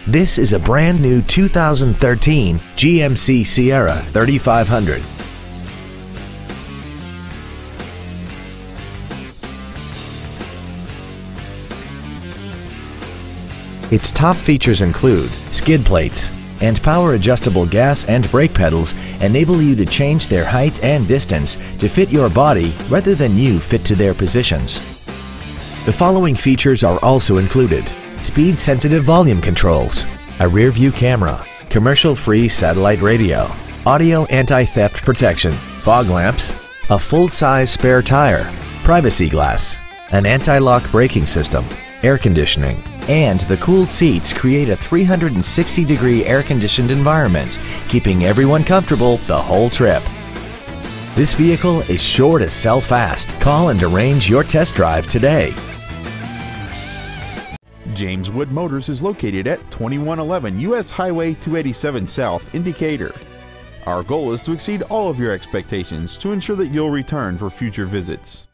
This is a brand new 2013 GMC Sierra 3500. Its top features include skid plates, and power-adjustable gas and brake pedals enable you to change their height and distance to fit your body rather than you fit to their positions. The following features are also included: speed-sensitive volume controls, a rear-view camera, commercial-free satellite radio, audio anti-theft protection, fog lamps, a full-size spare tire, privacy glass, an anti-lock braking system, air conditioning, and the cooled seats create a 360-degree air-conditioned environment, keeping everyone comfortable the whole trip. This vehicle is sure to sell fast. Call and arrange your test drive today. James Wood Motors is located at 2111 US Highway 287 South in Decatur. Our goal is to exceed all of your expectations to ensure that you'll return for future visits.